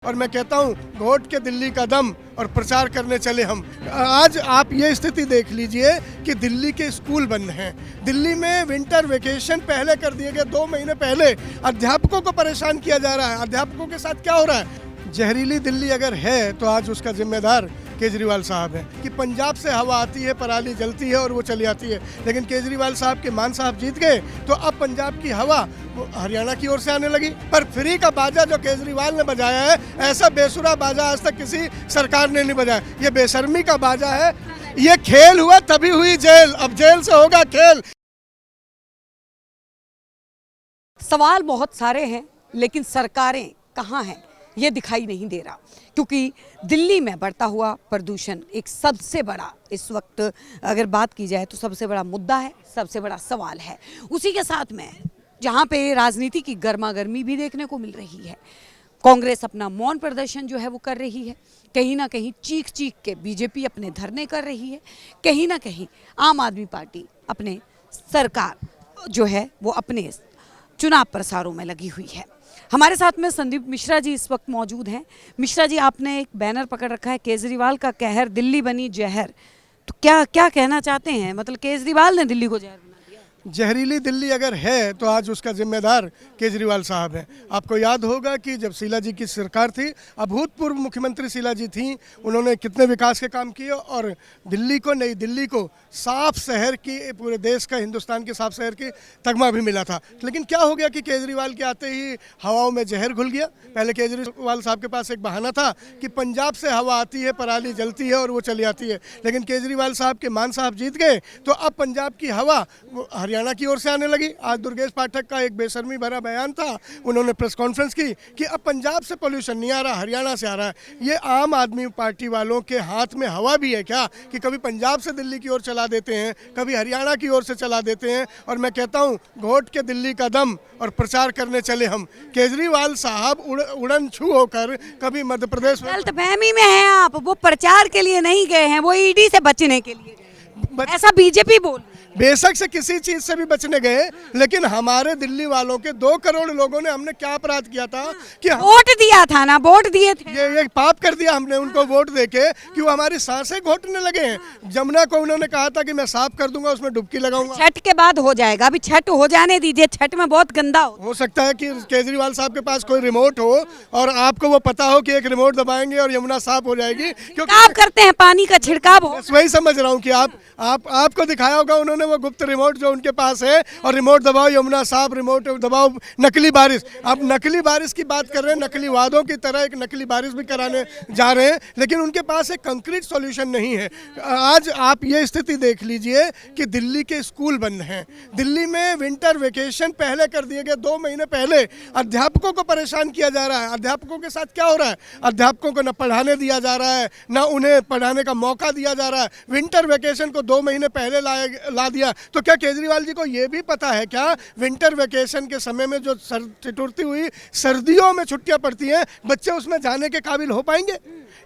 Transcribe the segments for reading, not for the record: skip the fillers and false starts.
और मैं कहता हूँ वोट के दिल्ली का दम और प्रचार करने चले हम। आज आप ये स्थिति देख लीजिए कि दिल्ली के स्कूल बंद हैं। दिल्ली में विंटर वेकेशन पहले कर दिए गए, 2 महीने पहले। अध्यापकों को परेशान किया जा रहा है। अध्यापकों के साथ क्या हो रहा है? जहरीली दिल्ली अगर है तो आज उसका जिम्मेदार केजरीवाल साहब है कि पंजाब से हवा आती है, पराली जलती है और वो चली आती है। लेकिन केजरीवाल साहब के मान साहब जीत गए तो अब पंजाब की हवा हरियाणा की ओर से आने लगी। पर फ्री का बाजा जो केजरीवाल ने बजाया है, ऐसा बेसुरा बाजा आज तक किसी सरकार ने नहीं बजाया। ये बेशर्मी का बाजा है। ये खेल हुआ तभी हुई जेल, अब जेल से होगा खेल। सवाल बहुत सारे हैं लेकिन सरकारें कहाँ हैं ये दिखाई नहीं दे रहा, क्योंकि दिल्ली में बढ़ता हुआ प्रदूषण एक सबसे बड़ा, इस वक्त अगर बात की जाए तो सबसे बड़ा मुद्दा है, सबसे बड़ा सवाल है। उसी के साथ में जहाँ पे राजनीति की गर्मा गर्मी भी देखने को मिल रही है। कांग्रेस अपना मौन प्रदर्शन जो है वो कर रही है, कहीं ना कहीं चीख चीख के बीजेपी अपने धरने कर रही है, कहीं ना कहीं आम आदमी पार्टी अपने सरकार जो है वो अपने चुनाव प्रसारों में लगी हुई है। हमारे साथ में संदीप मिश्रा जी इस वक्त मौजूद हैं। मिश्रा जी, आपने एक बैनर पकड़ रखा है, केजरीवाल का कहर, दिल्ली बनी जहर। तो क्या क्या कहना चाहते हैं? मतलब केजरीवाल ने दिल्ली को जहर बना दिया। जहरीली दिल्ली अगर है तो आज उसका जिम्मेदार केजरीवाल साहब हैं। आपको याद होगा कि जब शीला जी की सरकार थी, अभूतपूर्व मुख्यमंत्री शीला जी थी, उन्होंने कितने विकास के काम किए और दिल्ली को, नई दिल्ली को साफ शहर की, पूरे देश का, हिंदुस्तान के साफ शहर की तगमा भी मिला था। लेकिन क्या हो गया कि केजरीवाल के आते ही हवाओं में जहर घुल गया। पहले केजरीवाल साहब के पास एक बहाना था कि पंजाब से हवा आती है, पराली जलती है और वो चली आती है। लेकिन केजरीवाल साहब के मान साहब जीत गए तो अब पंजाब की हवा हरियाणा की ओर से आने लगी। आज दुर्गेश पाठक का एक बेशर्मी भरा बयान था, उन्होंने प्रेस कॉन्फ्रेंस की कि अब पंजाब से पोल्यूशन नहीं आ रहा, हरियाणा से आ रहा है। ये आम आदमी पार्टी वालों के हाथ में हवा भी है क्या कि कभी पंजाब से दिल्ली की ओर चला देते हैं, कभी हरियाणा की ओर से चला देते हैं। और मैं कहता हूँ वोट के दिल्ली का दम और प्रचार करने चले हम। केजरीवाल साहब उड़न छू होकर कभी मध्य प्रदेश में, गलतफहमी में हैं आप। वो प्रचार के लिए नहीं गए हैं, वो ईडी से बचने के लिए गए, ऐसा बीजेपी बोल। बेशक से किसी चीज से भी बचने गए, लेकिन हमारे दिल्ली वालों के 2 करोड़ लोगों ने, हमने क्या अपराध किया था कि वोट दिया था ना, वोट दिए थे। ये पाप कर दिया हमने उनको वोट देके कि वो हमारी सांसें घोटने लगे हैं। जमुना को उन्होंने कहा था कि मैं साफ कर दूंगा, उसमें डुबकी लगाऊंगा। छठ के बाद हो जाएगा, अभी छठ हो जाने दीजिए, छठ में बहुत गंदा हो सकता है कि केजरीवाल साहब के पास कोई रिमोट हो और आपको वो पता हो कि एक रिमोट दबाएंगे और यमुना साफ हो जाएगी। क्योंकि आप करते हैं, पानी का छिड़काव हो। वही समझ रहा हूँ कि आपको दिखाया होगा उन्होंने वो गुप्त रिमोट जो उनके पास है, और रिमोट दबाओ यमुना साहब, रिमोट दबाओ नकली बारिश। आप नकली बारिश की बात कर रहे हैं, नकली वादों की तरह एक नकली बारिश भी कराने जा रहे हैं, लेकिन उनके पास एक कंक्रीट सॉल्यूशन नहीं है। आज आप ये स्थिति देख लीजिए कि दिल्ली के स्कूल बंद हैं। दिल्ली में विंटर वेकेशन पहले कर दिए गए, 2 महीने पहले। अध्यापकों को परेशान किया जा रहा है। अध्यापकों के साथ क्या हो रहा है? अध्यापकों को न पढ़ाने दिया जा रहा है, न उन्हें पढ़ाने का मौका दिया जा रहा है। विंटर वेकेशन को 2 महीने पहले ला दिया। तो क्या केजरीवाल जी को ये भी पता है क्या विंटर वेकेशन के समय में जो ठिठुरती हुई सर्दियों में छुट्टियां पड़ती हैं, बच्चे उसमें जाने के काबिल हो पाएंगे?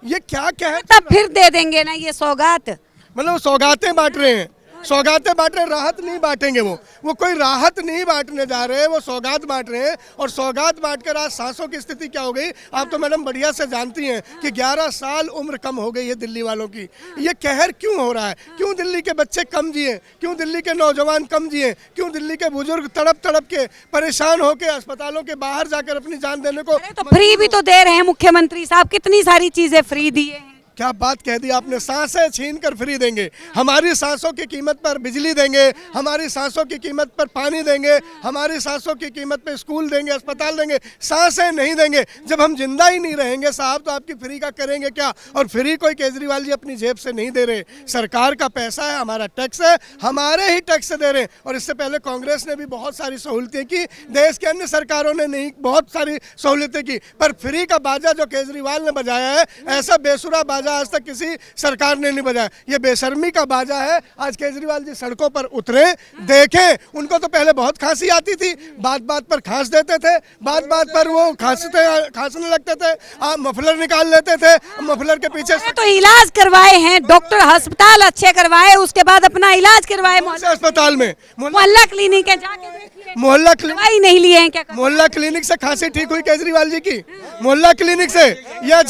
ये क्या है? तब फिर दे देंगे ना ये सौगात। मतलब सौगातें बांट रहे हैं, सौगातें बांट रहे, राहत नहीं बांटेंगे। वो कोई राहत नहीं बांटने जा रहे हैं, वो सौगात बांट रहे हैं। और सौगात बांटकर आज सांसों की स्थिति क्या हो गई आप तो मैडम बढ़िया से जानती हैं कि 11 साल उम्र कम हो गई है दिल्ली वालों की। ये कहर क्यों हो रहा है? क्यों दिल्ली के बच्चे कम जिए? क्यों दिल्ली के नौजवान कम जिए? क्यों दिल्ली के बुजुर्ग तड़प तड़प के परेशान होकर अस्पतालों के बाहर जाकर अपनी जान देने को? तो फ्री भी तो दे रहे हैं मुख्यमंत्री साहब, कितनी सारी चीजें फ्री दी है। क्या बात कह दी आपने, सांसें छीन कर फ्री देंगे। हमारी सांसों की कीमत पर बिजली देंगे, हमारी सांसों की कीमत पर पानी देंगे, हमारी सांसों की कीमत पर स्कूल देंगे, अस्पताल देंगे, सांसें नहीं देंगे। जब हम जिंदा ही नहीं रहेंगे साहब तो आपकी फ्री का करेंगे क्या? और फ्री कोई केजरीवाल जी अपनी जेब से नहीं दे रहे, सरकार का पैसा है, हमारा टैक्स है, हमारे ही टैक्स से दे रहे हैं। और इससे पहले कांग्रेस ने भी बहुत सारी सहूलतें की, देश के अन्य सरकारों ने नहीं, बहुत सारी सहूलतें की। पर फ्री का बाजा जो केजरीवाल ने बजाया है, ऐसा बेसुरा बाजा बाजा आज तक किसी सरकार ने नहीं बजाया। ये बेशर्मी का बाजा है। आज केजरीवाल जी सड़कों पर उतरे, देखें, उनको तो पहले बहुत खांसी आती थी, बात बात पर खांस देते थे, बात बात पर वो खांसने लगते थे, मफलर निकाल लेते थे, मफलर के पीछे तो इलाज करवाए हैं, डॉक्टर अस्पताल अच्छे करवाए, उसके बाद अपना इलाज करवाए अस्पताल में, मोहल्ला क्लिनिक है, जाके देखिए, मोहल्ला क्लिनिक दवाई नहीं लिए हैं क्या? मोहल्ला क्लिनिक से खांसी ठीक हुई केजरीवाल जी की? मोहल्ला क्लिनिक से या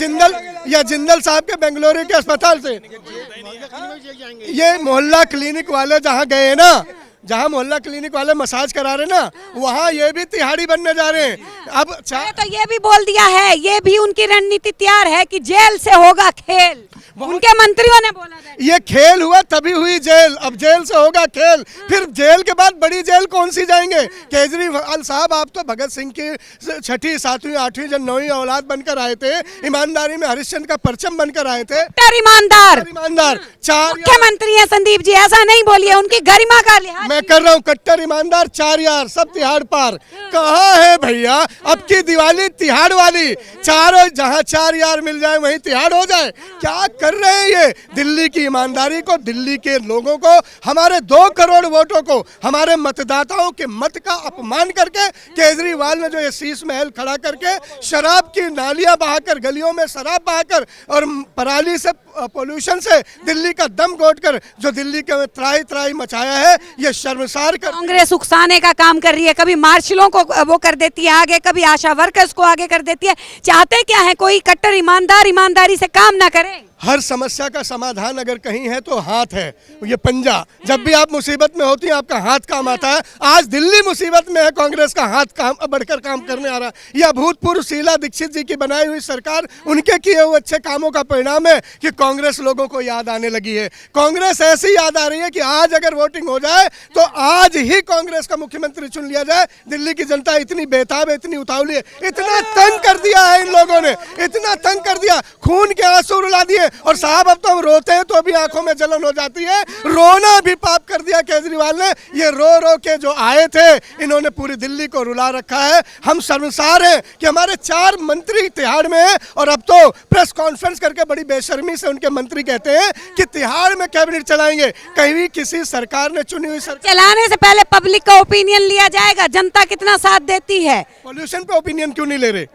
जिंदल साहब के बेंगलुरु के अस्पताल से? ये मोहल्ला क्लिनिक वाले जहाँ गए हैं ना, जहाँ मोहल्ला क्लिनिक वाले मसाज करा रहे ना, वहाँ ये भी तिहाड़ी बनने जा रहे हैं। अब तो ये भी बोल दिया है, ये भी उनकी रणनीति तैयार है कि जेल से होगा खेल, उनके मंत्रियों ने बोला था। ये खेल हुआ तभी हुई जेल, अब जेल से होगा खेल। फिर जेल के बाद बड़ी जेल कौन सी जाएंगे? केजरीवाल साहब, आप तो भगत सिंह की 6ठी 7वीं 8वीं जब 9वीं औलाद बनकर आए थे, ईमानदारी में हरिश्चंद्र का परचम बनकर आए थे। ईमानदार मुख्यमंत्री है संदीप जी, ऐसा नहीं बोलिए, उनकी गरिमा का लिहाज मैं कर रहा हूँ। कट्टर ईमानदार, 4 यार, सब तिहाड़ पार। कहाँ है भैया अब की दिवाली तिहाड़ वाली? चारों जहाँ 4 यार मिल जाए वहीं तिहाड़ हो जाए। क्या कर रहे हैं ये? दिल्ली की ईमानदारी को, दिल्ली के लोगों को, हमारे 2 करोड़ वोटों को, हमारे मतदाताओं के मत का अपमान करके केजरीवाल ने जो ये शीश महल खड़ा करके शराब की नालियां बहाकर, गलियों में शराब बहाकर और पराली से, पोल्यूशन से दिल्ली का दम घोटकर जो दिल्ली के त्राही त्राही मचाया है, ये शर्मसार कर। कांग्रेस उकसाने का काम कर रही है, कभी मार्शलों को वो कर देती है आगे, कभी आशा वर्कर्स को आगे कर देती है। चाहते क्या है? कोई कट्टर ईमानदार ईमानदारी से काम ना करे। हर समस्या का समाधान अगर कहीं है तो हाथ है, ये पंजा। जब भी आप मुसीबत में होती हैं आपका हाथ काम आता है। आज दिल्ली मुसीबत में है, कांग्रेस का हाथ काम बढ़कर काम करने आ रहा है। यह अभूतपूर्व शीला दीक्षित जी की बनाई हुई सरकार, उनके किए हुए अच्छे कामों का परिणाम है कि कांग्रेस लोगों को याद आने लगी है। कांग्रेस ऐसी याद आ रही है कि आज अगर वोटिंग हो जाए तो आज ही कांग्रेस का मुख्यमंत्री चुन लिया जाए। दिल्ली की जनता इतनी बेताब है, इतनी उतावली है, इतना तंग कर दिया है इन लोगों ने, इतना तंग कर दिया, खून के आंसू रुला दिए। और साहब अब तो हम रोते हैं तो भी आंखों में जलन हो जाती है। रोना भी पाप कर दिया केजरीवाल ने। ये रो रो के जो आए थे, इन्होंने पूरी दिल्ली को रुला रखा है। हम शर्मसार हैं कि हमारे 4 मंत्री तिहाड़ में हैं और अब तो प्रेस कॉन्फ्रेंस करके बड़ी बेशर्मी से उनके मंत्री कहते हैं कि तिहाड़ में कैबिनेट चलाएंगे। कहीं भी सरकार ने चुनी हुई सरकार चलाने से पहले पब्लिक का ओपिनियन लिया जाएगा, जनता कितना साथ देती है। पॉल्यूशन पे ओपिनियन क्यों नहीं ले रहे?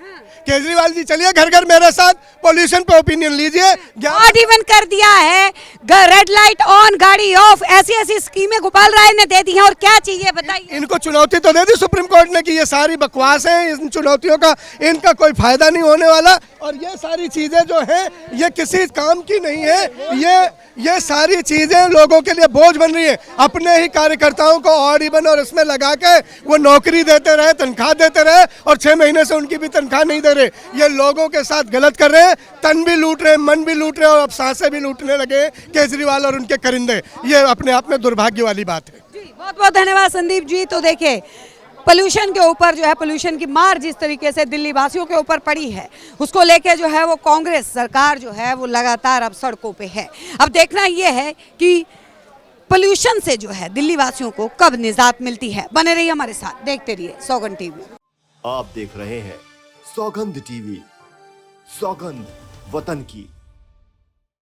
केजरीवाल जी चलिए घर घर मेरे साथ, पॉल्यूशन पे ओपिनियन लीजिए। ऑड इवन कर दिया है, रेड लाइट ऑन गाड़ी ऑफ, ऐसी ऐसी स्कीमें गोपाल राय ने दे दी हैं। और क्या चाहिए बताइए? इनको चुनौती तो दे दी सुप्रीम कोर्ट ने कि ये सारी बकवास है, इन चुनौतियों का इनका कोई फायदा नहीं होने वाला। और ये सारी चीजें जो हैं ये किसी काम की नहीं है। ये सारी चीजें लोगों के लिए बोझ बन रही है। अपने ही कार्यकर्ताओं को ऑड इवन और इसमें लगा के वो नौकरी देते रहे, तनख्वाह देते रहे और 6 महीने से उनकी भी तनख्वाह नहीं दे रहे। ये लोगों के साथ गलत कर रहे हैं, तन भी लूट रहे हैं, मन भी लूट रहे हैं और अब सांसें भी लूटने लगे केजरीवाल और उनके करिंदे। ये अपने आप में दुर्भाग्य वाली बात है। जी बहुत बहुत धन्यवाद संदीप जी। तो देखिए, पोल्यूशन के ऊपर जो है, पोल्यूशन की मार जिस तरीके से दिल्ली वासियों के ऊपर पड़ी है, उसको लेके जो है वो कांग्रेस सरकार जो है वो लगातार अब सड़कों पे है। अब देखना ये है कि पोल्यूशन से जो है दिल्ली वासियों को कब निजात मिलती है। बने रहिए हमारे साथ, देखते रहिए सौगंध टीवी। आप देख रहे हैं सौगंध टीवी, सौगंध वतन की।